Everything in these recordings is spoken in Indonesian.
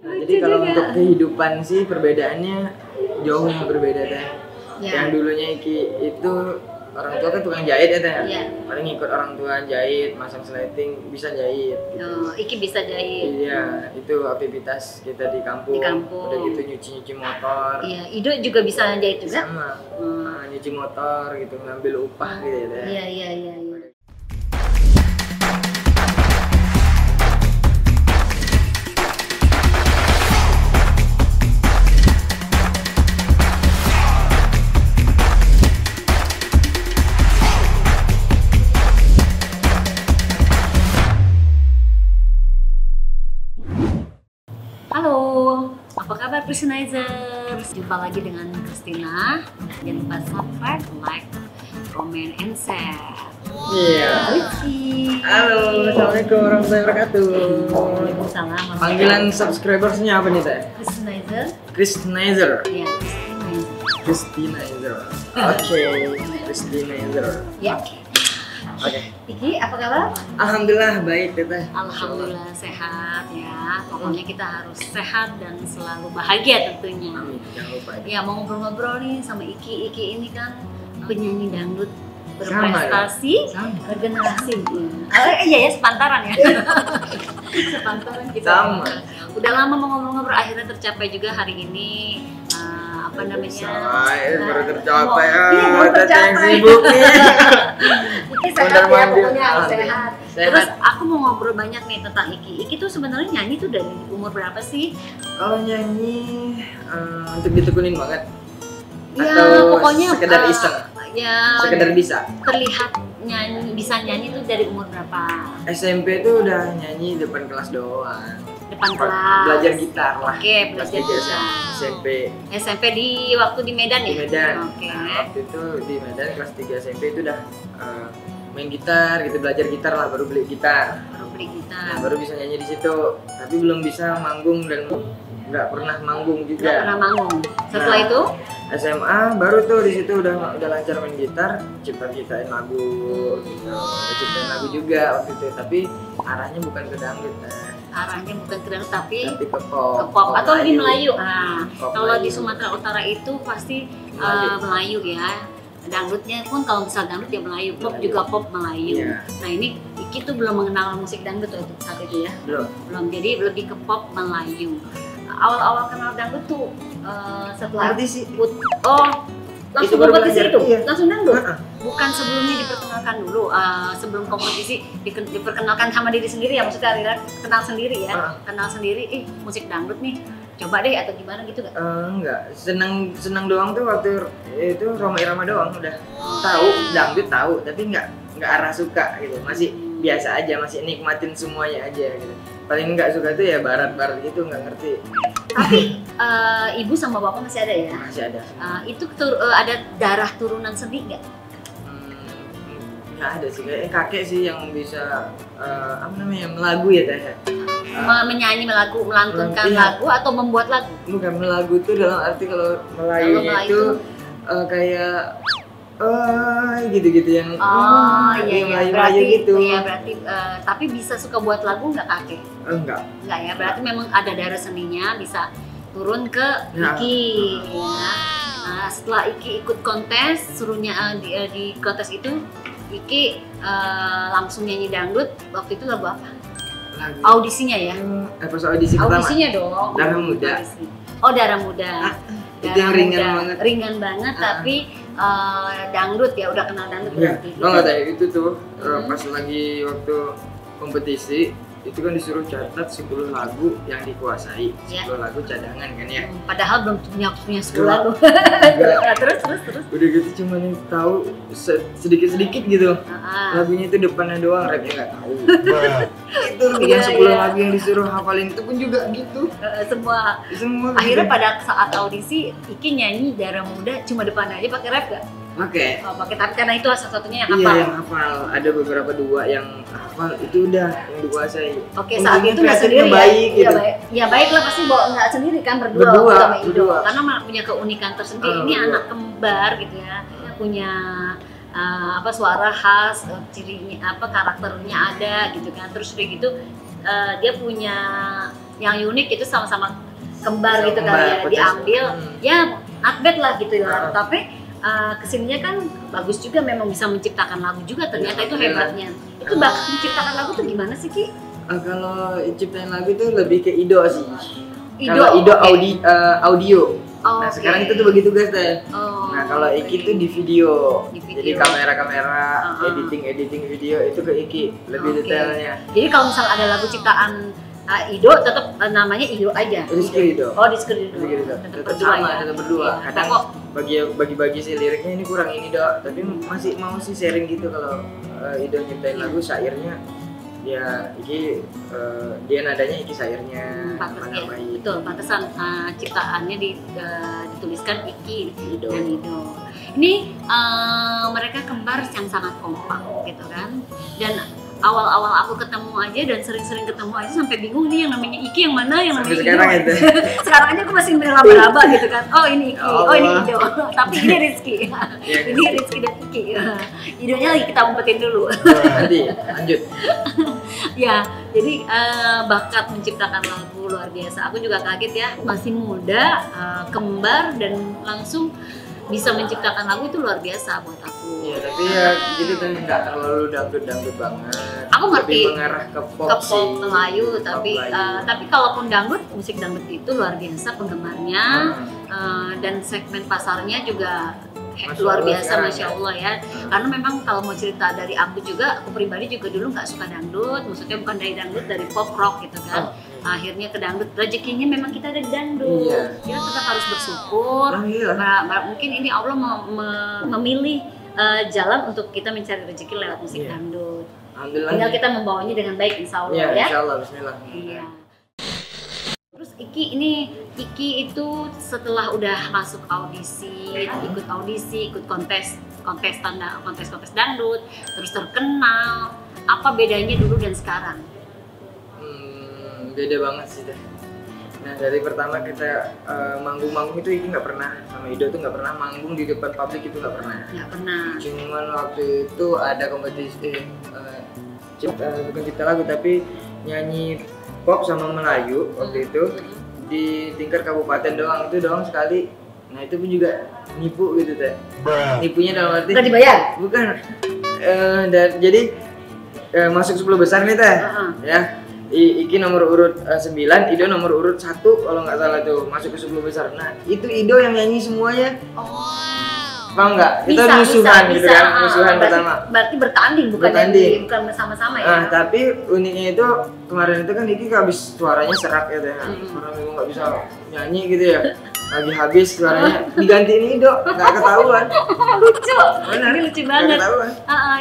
Nah, jadi kalau untuk kehidupan sih perbedaannya jauh berbeda teh. Yang dulunya Iki itu orang tua kan tukang jahit ya teh. Paling ikut orang tua jahit, masang sleting, bisa jahit. Gitu. Oh, Iki bisa jahit. Iya, itu aktivitas kita di kampung. Udah gitu nyuci motor. Iya, Ido juga bisa jahit juga. Sama. Nyuci motor gitu, ngambil upah gitu ya teh. Iya. Halo, apa kabar Prisonizers? Jumpa lagi dengan Christina. Jangan lupa subscribe, like, comment, and share. Iya. Halo, assalamualaikum warahmatullahi wabarakatuh. Waalaikumsalam. Panggilan subscribersnya apa nih teh? Christinizer. Christinizer. Iya, Christinizer. Oke, Christinizer. Ya. Oke. Iki, apa kabar? Alhamdulillah baik teteh. Alhamdulillah sehat ya. Pokoknya kita harus sehat dan selalu bahagia tentunya. Jangan lupa. Ya mau ngobrol-ngobrol nih sama Iki. Iki ini kan penyanyi dangdut berprestasi, regenerasi. Iya ya, sepantaran ya. Sepantaran kita. Sama. Udah lama mau ngobrol-ngobrol, akhirnya tercapai juga hari ini. Apa namanya? Baru tercapai ya. Iya, baru tercapai. Sibuk nih. Iki sehat ya, pokoknya harus sehat. Terus aku mau ngobrol banyak nih tentang Iki. Iki tuh sebenarnya nyanyi tuh dari umur berapa sih? Kalau nyanyi untuk ditekunin banget. Ya, atau pokoknya sekedar iseng. Ya, sekedar bisa. Terlihat bisa nyanyi tuh dari umur berapa? SMP tuh udah nyanyi depan kelas doang. Depan kelas. Belajar gitar lah. Oke, belajar gitar. SMP di waktu di Medan ya? Di Medan. Oke. Nah, waktu itu di Medan kelas 3 SMP itu udah main gitar gitu, belajar gitar lah, baru beli gitar. Nah, baru bisa nyanyi di situ. Tapi belum bisa manggung dan nggak pernah manggung juga. Nggak pernah manggung. Setelah itu? SMA baru tuh di situ udah lancar main gitar, ciptain lagu, gitu. Ciptain lagu juga waktu itu. Tapi arahnya bukan ke dangdut. Arahnya bukan ke dangdut tapi ke pop. Ke pop atau lebih Melayu. Nah, kalau di Sumatera Utara itu pasti Melayu ya. Dangdutnya pun kalau misal dangdut ya Melayu, pop juga pop Melayu. Nah ini Iki tuh belum mengenal musik dangdut waktu saat itu ya? Belum, jadi lebih ke pop Melayu. Awal-awal kenal dangdut tuh setelah langsung kompetisi itu? Iya. Langsung dangdut? Bukan sebelumnya diperkenalkan dulu, sebelum kompetisi diperkenalkan sama diri sendiri ya, maksudnya Rira kenal sendiri ya? Kenal sendiri, musik dangdut nih coba deh atau gimana gitu gak? Enggak, seneng doang tuh waktu itu Rhoma Irama doang udah tahu dangdut tahu tapi nggak arah suka gitu, masih biasa aja, masih nikmatin semuanya aja gitu. Paling nggak suka tuh ya barat gitu, nggak ngerti. Tapi ibu sama bapak masih ada ya? Masih ada. Itu ada darah turunan seni nggak? Nggak ada sih, kayak kakek sih yang bisa melagu ya teh. Menyanyi melantunkan lagu atau membuat lagu? Bukan melagu tuh dalam arti kalau Melayunya itu kayak gitu-gitu yang Melayu gitu. Iya, berarti tapi bisa suka buat lagu nggak kakek? Enggak ya, berarti memang ada darah seninya bisa turun ke Iki ya. Nah, setelah Iki ikut kontes, suruhnya di kontes itu Iki langsung nyanyi dangdut. Waktu itu lagu apa? Audisinya ya? Pas audisi pertama? Audisinya dong. Darah Muda. Darah Muda. Itu yang ringan banget tapi dangdut ya, udah kenal dangdut berarti. Nggak tahu itu tuh pas lagi waktu kompetisi itu kan disuruh catat 10 lagu yang dikuasai, 10 lagu cadangan kan ya. Padahal belum punya 10 lagu. Terus. Udah gitu cuma tahu sedikit-sedikit gitu. Lagunya itu depannya doang, rapnya nggak tahu. Itu yang 10 lagu yang disuruh hafalin itu pun juga gitu. Semua. Akhirnya pada saat audisi Iki nyanyi Darah Muda cuma depannya aja, pakai rap gak? Pakai. Pakai, tapi karena itu satu-satunya yang hafal. Iya, yang hafal. Ada beberapa dua yang hafal, itu udah yang dikuasai. Oke, saat itu nggak sendiri baik, ya? Gitu. Ya baik lah, pasti nggak sendiri kan, berdua sama Ido. Karena punya keunikan tersendiri. Ini anak kembar gitu ya, punya suara khas, cirinya karakternya ada gitu kan. Terus udah gitu dia punya yang unik itu sama-sama kembar Sama gitu kembar, kali ya, persis. diambil ya not bad lah gitu ya. Tapi kesininya kan bagus juga, memang bisa menciptakan lagu juga ternyata, itu hebatnya. Itu bakat menciptakan lagu tuh gimana sih Ki? Kalau ciptain lagu itu lebih ke Ido sih. Ido, Kalau Ido oke. audio. Oh, Nah oke. sekarang itu tuh bagi tugas deh. Oh, Nah kalau Iki oke. tuh di video. Di video. Jadi kamera-kamera, Uh-uh. editing video itu ke Iki lebih Oke. detailnya. Jadi kalau misal ada lagu ciptaan Ido, tetap namanya Ido aja. Rizky Ido. Oh, Rizky Ido. Rizky Ido. Tetap Tetap berdua sama, ya. tetap berdua. Iya. Kadang Pokok bagi-bagi sih liriknya ini kurang ini dok, tapi masih mau sih sharing gitu kalau Ido nyiptain lagu syairnya ya Iki dia nadanya Iki syairnya pantasnya, nambahin. betul, pantesan ciptaannya dituliskan Iki Ido. dan Ido. Ini mereka kembar yang sangat kompak gitu kan. Dan awal-awal aku ketemu aja dan sering-sering ketemu aja sampai bingung nih yang namanya Iki yang mana, yang Sampai namanya sekarang Ido. itu. Sekarang aja aku masih meraba-raba gitu kan. Oh ini Iki, Ya oh ini Allah. Ido. Tapi ini Rizky. Iya. Ini Rizky dan Iki. Idonya lagi kita umpetin dulu. Nanti lanjut. Ya, jadi bakat menciptakan lagu luar biasa. Aku juga kaget ya, masih muda, kembar dan langsung bisa menciptakan lagu itu luar biasa buat aku. Iya tapi ya gitu kan nggak terlalu dangdut banget. Aku ngerti. Lebih mengarah ke pop Ke sih. pop Melayu, Pop tapi Melayu. tapi kalaupun dangdut, musik dangdut itu luar biasa penggemarnya dan segmen pasarnya juga Masya luar Allah biasa, sekarang masya ya. Allah ya. Karena memang kalau mau cerita dari aku juga, aku pribadi juga dulu nggak suka dangdut, maksudnya bukan dari dangdut, dari pop rock gitu kan. Akhirnya ke dangdut, rezekinya memang kita ada di dangdut. Iya. Kita tetap harus bersyukur. Alhamdulillah. Mungkin ini Allah memilih jalan untuk kita mencari rezeki lewat musik Iya. dangdut. Alhamdulillah. Tinggal kita membawanya dengan baik, insya Allah Iya, ya. insya Allah, bismillah. Iya. Terus Iki itu setelah udah masuk audisi, ikut audisi, ikut kontes dangdut, terus terkenal. Apa bedanya dulu dan sekarang? Beda banget sih deh. Nah dari pertama kita manggung-manggung itu Iki nggak pernah, sama Ido tuh nggak pernah manggung di depan publik, itu nggak pernah. Nggak pernah. Cuman waktu itu ada kompetisi bukan cipta lagu tapi nyanyi pop sama Melayu waktu itu di tingkat kabupaten doang, itu doang sekali. Nah itu pun juga nipu gitu teh. Nipunya dalam arti Nggak dibayar? bukan. Jadi masuk 10 besar nih teh, ya. Iki nomor urut 9, Ido nomor urut 1 kalau nggak salah tuh, masuk ke 10 besar. Nah itu Ido yang nyanyi semuanya. Paham nggak? Kita musuhan gitu kan, musuhan pertama. Berarti bertanding, bukan Bertanding. bukan bersama-sama ya? Nah tapi uniknya itu kemarin itu kan Iki habis suaranya serak ya teh, karena memang nggak bisa nyanyi gitu ya. Lagi habis suaranya diganti ini Ido, nggak ketahuan. Lucu, Benar. ini lucu Nggak banget. ketahuan.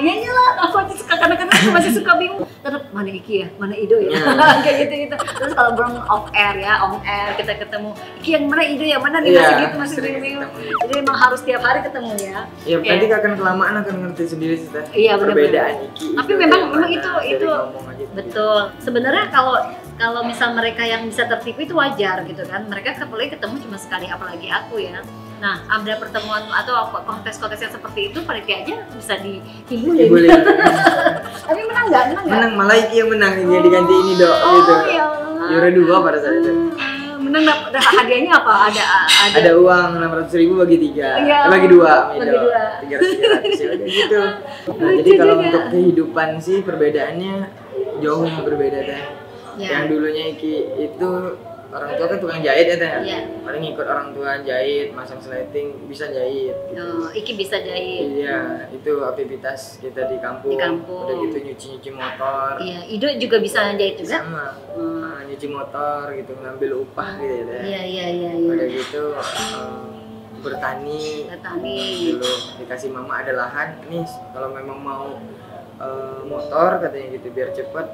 Ya iyalah, aku aja suka, kadang-kadang aku masih suka bingung. Terus mana Iki ya, mana Ido ya, kayak gitu-gitu. Terus kalau belum off air ya, on air kita ketemu, Iki yang mana, Ido yang mana nih, Iya, masih gitu, masih sering bingung. ketemu. Jadi emang harus tiap hari ketemu ya. Ya nanti akan kelamaan akan ngerti sendiri sih teh. Iya, benar-benar. Perbedaan Iki. Tapi itu memang dari mana, itu dari ngomong aja. betul. Sebenarnya kalau misal mereka yang bisa tertipu itu wajar gitu kan. Mereka ketemu cuma sekali, apalagi aku ya. Nah, ada pertemuan atau kontes-kontes yang seperti itu, panitia aja bisa dihibulin. Boleh. Tapi menang nggak? Menang, malah Iki yang menang, dia diganti ini dok Oh, gitu. ya Allah. Juara 2 pada saat itu. Menang dapat hadiahnya apa? Ada uang 600.000 bagi 3, Iya, bagi 2, bagi dua. 300 ya udah gitu. Nah, Lucu jadi kalau juga. untuk kehidupan sih perbedaannya jauh berbeda teh. Ya. Yang dulunya Iki itu orang tua kan tukang jahit ya teh. Iya. Paling ikut orang tua jahit, masang sleting, bisa jahit. Gitu. Oh, Iki bisa jahit. Iya, itu aktivitas kita di kampung. Di kampung. Udah gitu nyuci motor. Iya, Ido juga bisa jahit juga. Sama. Nyuci motor gitu, ngambil upah gitu ya. Iya. Udah gitu bertani. Bertani. Dulu dikasih mama ada lahan. Nih kalau memang mau motor katanya gitu biar cepet.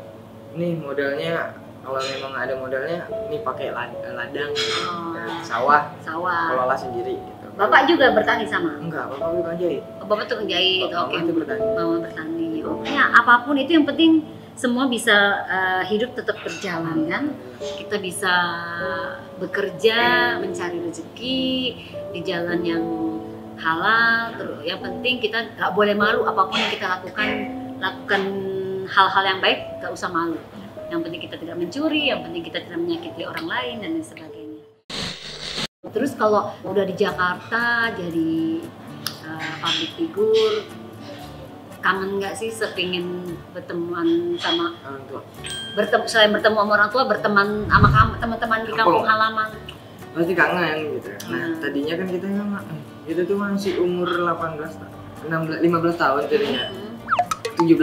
Nih modalnya kalau memang ada modalnya, nih pakai ladang, sawah, kelola sendiri gitu. Bapak juga bertani sama? Enggak, bapak bukan jahit. Oh, Bapak tuh jahit, Bapak oke. itu bertani. Mama bertani. Ya, apapun itu yang penting semua bisa hidup tetap berjalan kan. Kita bisa bekerja, mencari rezeki di jalan yang halal. Terus yang penting kita nggak boleh malu, apapun yang kita lakukan hal-hal yang baik, nggak usah malu. Yang penting kita tidak mencuri, yang penting kita tidak menyakiti orang lain dan lain sebagainya. Terus kalau udah di Jakarta jadi public figure, kangen nggak sih sepingin berteman sama selain bertemu sama orang tua, berteman sama teman-teman di kampung halaman? Pasti kangen gitu. Nah tadinya kan kita tuh masih umur 15 tahun jadinya. 17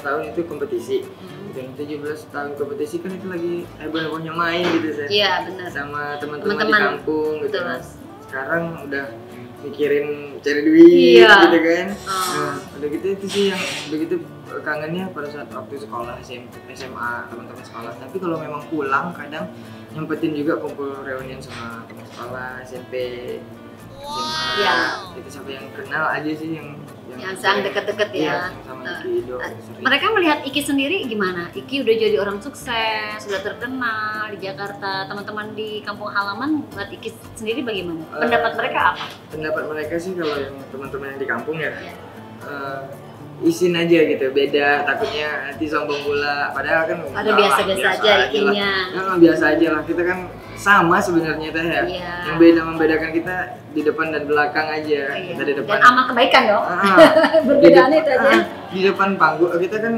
tahun itu kompetisi. Dan 17 tahun kompetisi kan itu lagi heboh-hebohnya main gitu saya. Iya benar. Sama teman-teman di kampung gitu. Nah, sekarang udah mikirin cari duit gitu kan. Nah, udah gitu itu sih yang begitu kangennya pada saat waktu sekolah SMA teman-teman sekolah. Tapi kalau memang pulang kadang nyempetin juga kumpul reunian sama teman sekolah SMP, SMA. Itu sampai yang kenal aja sih yang sangat deket-deket ya. Sama Ido, mereka melihat Iki sendiri gimana? Iki udah jadi orang sukses, sudah terkenal di Jakarta. Teman-teman di kampung halaman buat Iki sendiri bagaimana? Pendapat mereka apa? Pendapat mereka sih kalau yang teman-teman yang di kampung ya. Isin aja gitu, beda takutnya nanti sombong pula, padahal kan ada biasa-biasa aja Ikinya. Nah, biasa aja lah, kita kan sama sebenarnya teh ya. Yang beda membedakan kita di depan dan belakang aja. Kita di depan. Dan amal kebaikan dong. Perbedaannya itu aja. Di depan panggung kita kan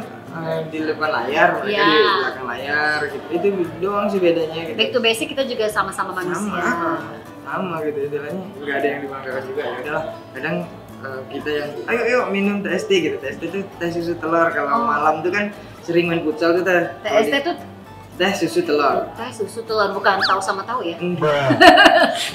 di depan layar, mereka di belakang layar gitu. Itu doang sih bedanya gitu. Back to basic kita juga sama-sama manusia. Sama gitu, istilahnya nggak ada yang dibanggakan juga ya udahlah. Kadang kita yang ayo minum TST gitu. TST itu teh susu telur. Kalau malam tuh kan sering main futsal tuh teh. TST tuh teh susu telur. Teh susu telur bukan tahu sama tahu ya?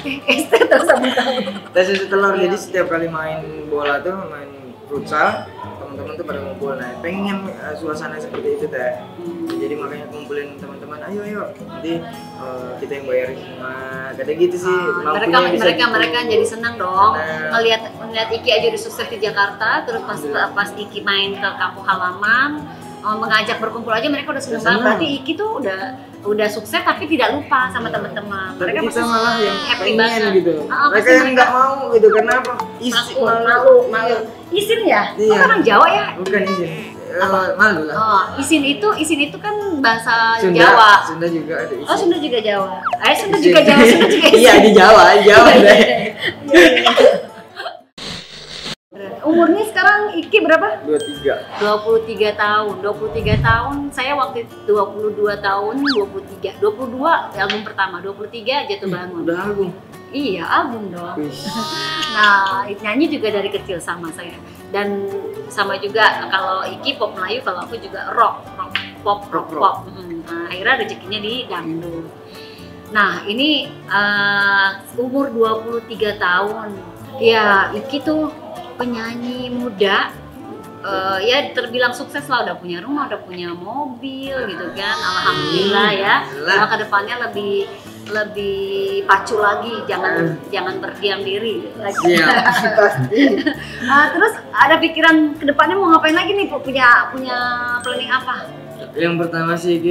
TST tahu sama tahu. Teh susu telur. Jadi setiap kali main bola tuh main futsal, teman-teman tuh pada ngumpul. Nah, pengen suasana seperti itu teh. Jadi makanya kumpulin teman-teman, ayo nanti kita yang bayarin semua. Kadang gitu sih. Mereka jadi senang dong ngelihat Iki aja udah sukses di Jakarta, terus pas Iki main ke kampung halaman mengajak berkumpul aja mereka udah senang banget. Berarti Iki tuh udah sukses tapi tidak lupa sama teman-teman. Mereka kita malah yang happy banget gitu. Mereka yang nggak mau gitu, kenapa? Malu. Isin ya? Iya. Orang Jawa ya? Bukan isin. Malu lah. Isin itu kan bahasa Jawa. Sunda juga ada isin. Sunda juga Jawa. Sunda juga Jawa, Sunda juga isin. Iya di Jawa deh. Umurnya sekarang Iki berapa? 23 tahun. 23 tahun. Saya waktu itu 22 tahun, 23. 22 album pertama, 23 Jatuh Bangun. Udah album? Iya, album dong. Nah, nyanyi juga dari kecil sama saya. Dan sama juga kalau Iki pop Melayu, kalau aku juga rock. Nah, akhirnya rezekinya di dangdut. Nah, ini umur 23 tahun. Ya, Iki tuh penyanyi muda, ya terbilang sukses lah, udah punya rumah, udah punya mobil gitu kan, alhamdulillah ya. Nah, kedepannya lebih pacu lagi, jangan berdiam diri lagi. Terus ada pikiran kedepannya mau ngapain lagi nih, punya planning apa? Yang pertama sih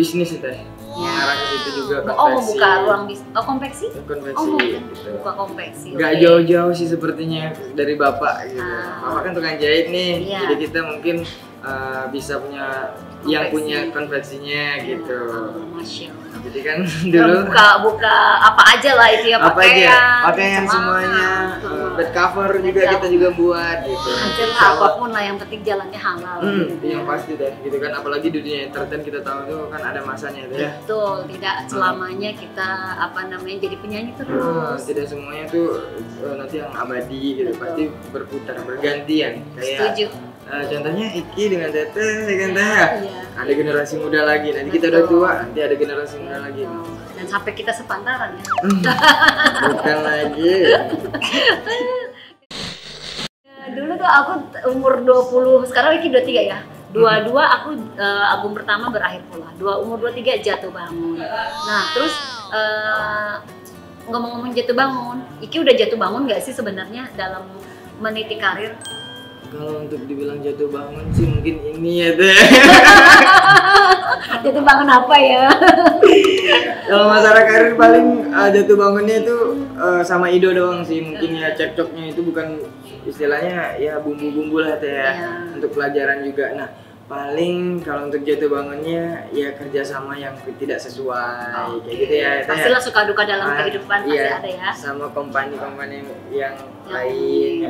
bisnis itu ya. Arah ke situ juga konveksi. Mau buka ruang bisnis. Konveksi? Gitu. Buka konveksi. Gak jauh-jauh sih sepertinya dari bapak gitu. Bapak kan tukang jahit nih, jadi kita mungkin bisa punya konveksi. Yang punya konveksinya gitu. Masya Allah. Jadi kan dulu buka apa aja lah itu ya, pakaian semuanya, bed cover juga kita juga buat gitu. Apapun lah, yang penting jalannya halal. Itu yang pasti deh, gitu kan. Apalagi di dunia entertain kita tahu tuh kan ada masanya itu ya. Betul, tidak selamanya kita jadi penyanyi terus. Tidak semuanya tuh nanti yang abadi gitu, pasti berputar bergantian. Kayak setuju. Contohnya Iki dengan Teteh, kan Teh ya. Ada generasi muda lagi. Nanti kita udah tua, nanti ada generasi muda lagi. Dan sampai kita sepantaran ya. Bukan lagi. Dulu tuh aku umur 20, sekarang Iki 23 ya. 22 aku album pertama Berakhir Pula. Umur 23 Jatuh Bangun. Nah, terus ngomong-ngomong jatuh bangun, Iki udah jatuh bangun nggak sih sebenarnya dalam meniti karir? Kalau untuk dibilang jatuh bangun sih mungkin ini ya Teh. Jatuh bangun apa ya? Kalau masalah karir paling jatuh bangunnya itu sama Ido doang sih. Mungkin ya cekcoknya itu bukan istilahnya ya bumbu-bumbu lah Teh ya. Untuk pelajaran juga. Nah Paling kalau untuk jatuh bangunnya ya kerjasama yang tidak sesuai kayak gitu ya. Pastilah suka duka dalam kehidupan pasti ada ya. Sama kompani-kompani yang lain.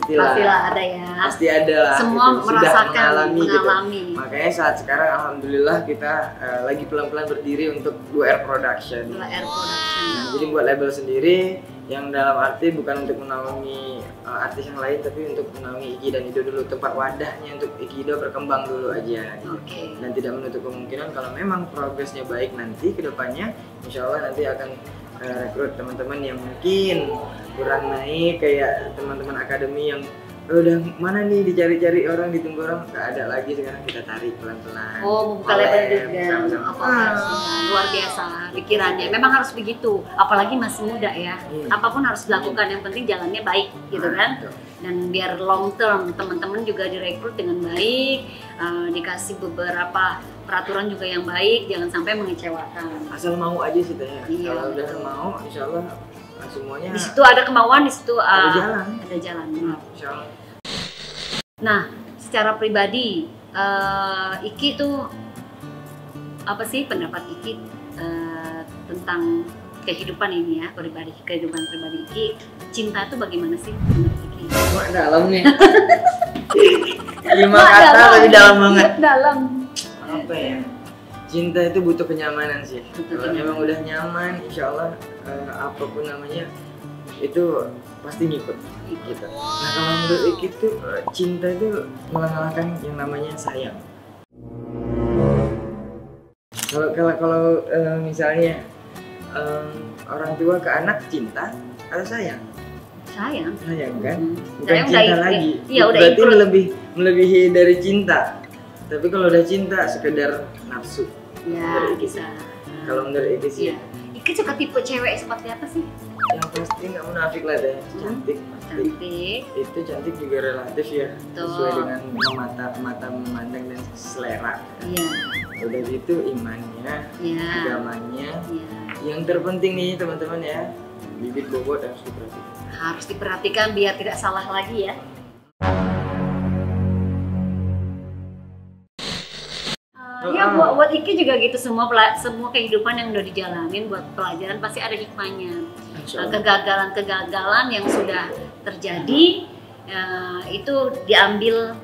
Pastilah ada ya. Pasti ada lah. Semua gitu. merasakan, mengalami. Gitu. Makanya saat sekarang alhamdulillah kita lagi pelan-pelan berdiri untuk 2R Production. 2R Production. Nah, jadi buat label sendiri yang dalam arti bukan untuk menaungi artis yang lain, tapi untuk menaungi Iki dan Ido dulu, tempat wadahnya untuk Iki Ido berkembang dulu aja. Gitu. Dan tidak menutup kemungkinan kalau memang progresnya baik nanti ke depannya, insya Allah nanti akan rekrut teman-teman yang mungkin kurang naik kayak teman-teman akademi yang udah mana nih dicari-cari orang, ditunggu orang, nggak ada lagi, sekarang kita tarik pelan-pelan. Oh, membuka label juga. Luar biasa pikirannya. Memang harus begitu, apalagi masih muda ya. Apapun harus dilakukan, yang penting jalannya baik gitu kan. Dan biar long term teman-teman juga direkrut dengan baik, dikasih beberapa peraturan juga yang baik, jangan sampai mengecewakan. Asal mau aja sih teh. Kalau udah mau, insya Allah semuanya. Di situ ada kemauan, di situ ada jalan. Insya Allah. Nah, secara pribadi, Iki tuh apa sih pendapat Iki tentang kehidupan ini ya, kehidupan pribadi Iki? Cinta tuh bagaimana sih menurut Iki? Wah, dalam nih. 5 kata tapi dalam banget. Dalam. Apa ya? Cinta itu butuh kenyamanan sih. Kalau memang udah nyaman, insya Allah apapun namanya itu pasti ngikut gitu. Nah kalau menurut Iki tuh cinta itu mengalahkan yang namanya sayang. Kalau misalnya orang tua ke anak cinta atau sayang? Sayang kan? Bukan cinta lagi. Berarti melebihi dari cinta. Tapi kalau udah cinta sekedar nafsu. Ya bisa. Kalau menurut Iki sih. Iki suka tipe cewek seperti apa sih? Yang pasti nggak munafik lah deh, cantik. Itu cantik juga relatif ya, sesuai dengan mata memandang dan selera. Iya. Udah gitu imannya, agamanya. Yang terpenting nih teman-teman ya, bibit bobot harus diperhatikan. Harus diperhatikan biar tidak salah lagi ya. Ya buat Iki juga gitu, semua kehidupan yang udah dijalanin buat pelajaran pasti ada hikmahnya. Kegagalan yang sudah terjadi itu diambil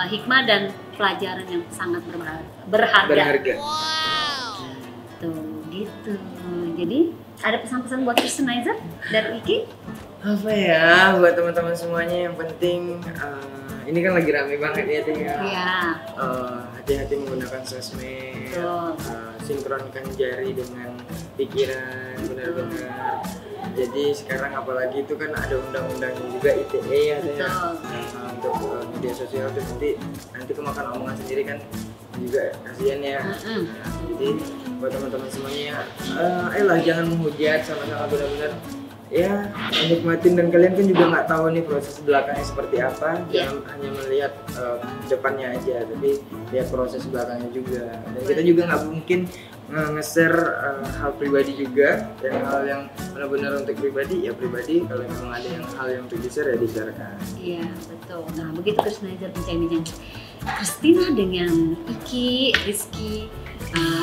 hikmah dan pelajaran yang sangat berharga. Tuh gitu. Jadi ada pesan-pesan buat Kristenizer dari Iki? Apa ya buat teman-teman semuanya, yang penting ini kan lagi rame banget ya tinggal. Hati-hati menggunakan sosmed, sinkronkan jari dengan pikiran benar-benar. Jadi sekarang apalagi itu kan ada undang-undangnya juga ITE ya, untuk media sosial itu nanti kemakan omongan sendiri kan juga kasihan ya. Jadi buat teman-teman semuanya, ayolah jangan menghujat, sama-sama benar-benar ya nikmatin, dan kalian kan juga nggak tahu nih proses belakangnya seperti apa. Jangan hanya melihat depannya aja, tapi lihat proses belakangnya juga. Dan kita juga nggak mungkin nge-share hal pribadi juga, dan hal yang benar-benar untuk pribadi ya pribadi. Kalau memang ada hal yang untuk di-share ya di-sharekan. Iya betul. Nah begitu Kristenizer bincang-bincang Christina dengan Iki, Rizky.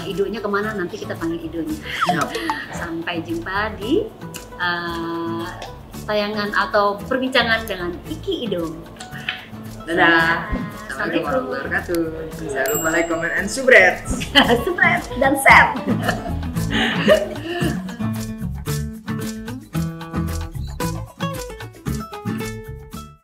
Idonya kemana, nanti kita panggil idonya. Sampai jumpa di tayangan atau perbincangan dengan Iki Ido. Dadah. Assalamualaikum warahmatullahi wabarakatuh. Jangan lupa like, comment, and subscribe. Subscribe dan share.